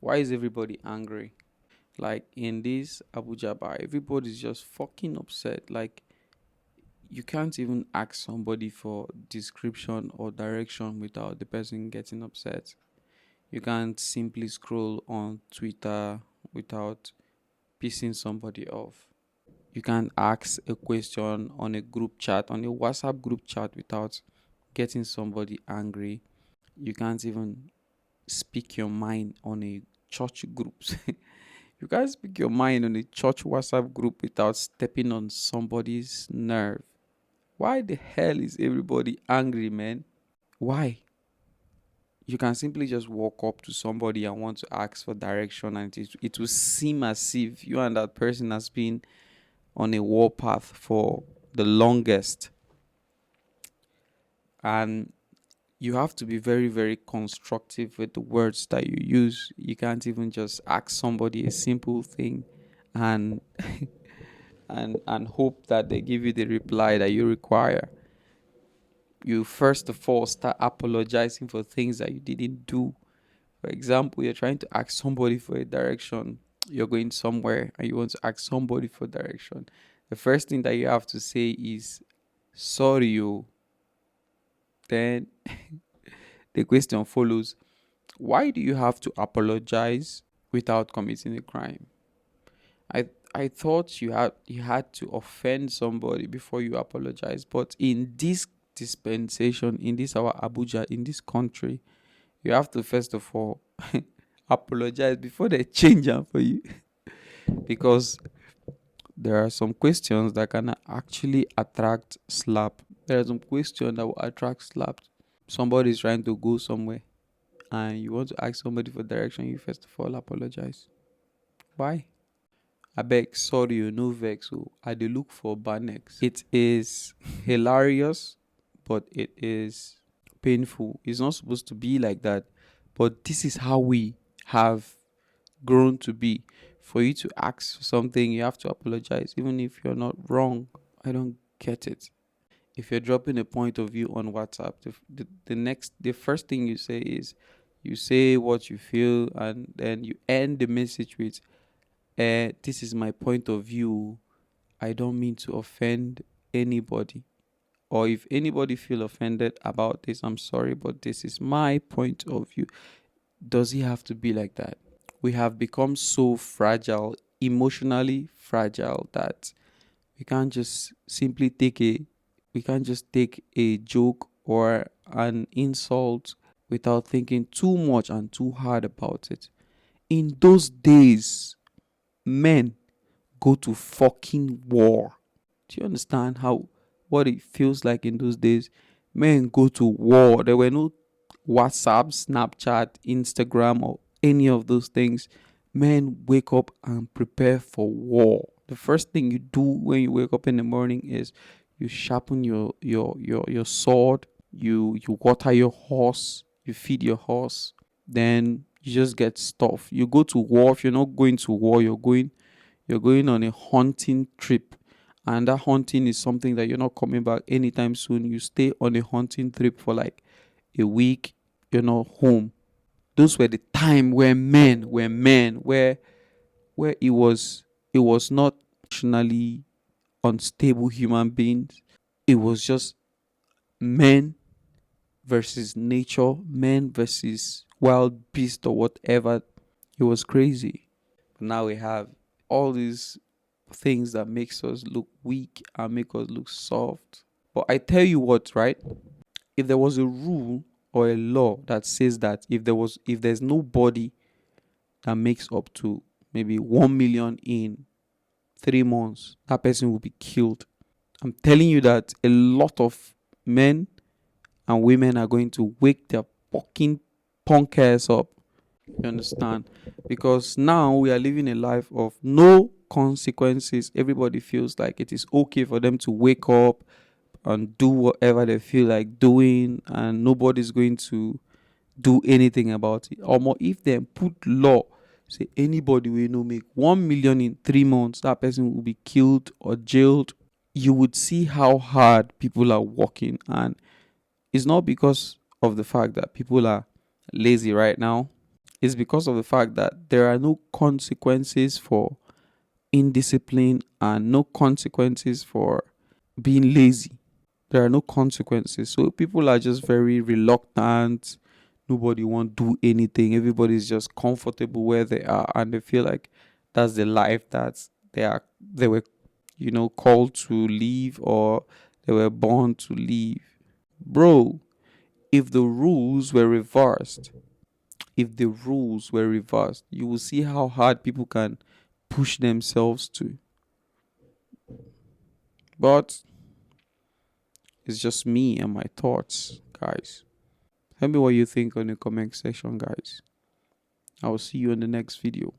Why is everybody angry? Like in this Abuja bar, everybody's just fucking upset. Like you can't even ask somebody for description or direction without the person getting upset. You can't simply scroll on Twitter without pissing somebody off. You can't ask a question on a group chat, on a WhatsApp group chat without getting somebody angry. You can't even speak your mind on a church group. You can't speak your mind on a church WhatsApp group without stepping on somebody's nerve. Why the hell is everybody angry, man? Why? You can simply just walk up to somebody and want to ask for direction, and it will seem as if you and that person has been on a warpath for the longest. And you have to be very, very constructive with the words that you use. You can't even just ask somebody a simple thing and and hope that they give you the reply that you require. You first of all start apologizing for things that you didn't do. For example, you're trying to ask somebody for a direction. You're going somewhere and you want to ask somebody for direction. The first thing that you have to say is sorry you. Then the question follows, why do you have to apologize without committing a crime? I thought you had to offend somebody before you apologize. But in this dispensation, in this our Abuja, in this country, you have to first of all apologize before they change them for you. Because there are some questions that can actually attract slap. There are some questions that will attract slap. Somebody is trying to go somewhere and you want to ask somebody for direction, you first of all apologize. Why? I beg, sorry, you no vex. So I dey look for Banex. It is hilarious, but it is painful. It's not supposed to be like that, but this is how we have grown to be. For you to ask for something, you have to apologize, even if you're not wrong. I don't get it. If you're dropping a point of view on WhatsApp, the first thing you say is you say what you feel, and then you end the message with, this is my point of view. I don't mean to offend anybody. Or if anybody feel offended about this, I'm sorry, but this is my point of view. Does it have to be like that? We have become so fragile, emotionally fragile, that we can't just simply take a joke or an insult without thinking too much and too hard about it. In those days, men go to fucking war. Do you understand how what it feels like in those days? Men go to war. There were no WhatsApp, Snapchat, Instagram, or any of those things. Men wake up and prepare for war. The first thing you do when you wake up in the morning is you sharpen your sword, you water your horse, you feed your horse, then you just get stuff. You go to war. If you're not going to war, you're going on a hunting trip, and that hunting is something that you're not coming back anytime soon. You stay on a hunting trip for like a week, you're not home. Those were the time where men were men, where it was not emotionally unstable human beings. It was just men versus nature, men versus wild beast or whatever. It was crazy. Now we have all these things that makes us look weak and make us look soft. But I tell you what, right? If there was a rule or a law that says that if there's nobody that makes up to maybe 1 million in 3 months, that person will be killed. I'm telling you that a lot of men and women are going to wake their fucking punk ass up. You understand? Because now we are living a life of no consequences. Everybody feels like it is okay for them to wake up and do whatever they feel like doing, and nobody's going to do anything about it. Or more, if they put law, say anybody will make 1 million in 3 months, that person will be killed or jailed. You would see how hard people are working, and it's not because of the fact that people are lazy right now. is because of the fact that there are no consequences for indiscipline and no consequences for being lazy. There are no consequences. So people are just very reluctant. Nobody won't do anything. Everybody's just comfortable where they are and they feel like that's the life that they were, called to live, or they were born to live. Bro, if the rules were reversed, you will see how hard people can push themselves to. But it's just me and my thoughts, guys. Tell me what you think on the comment section, guys. I will see you in the next video.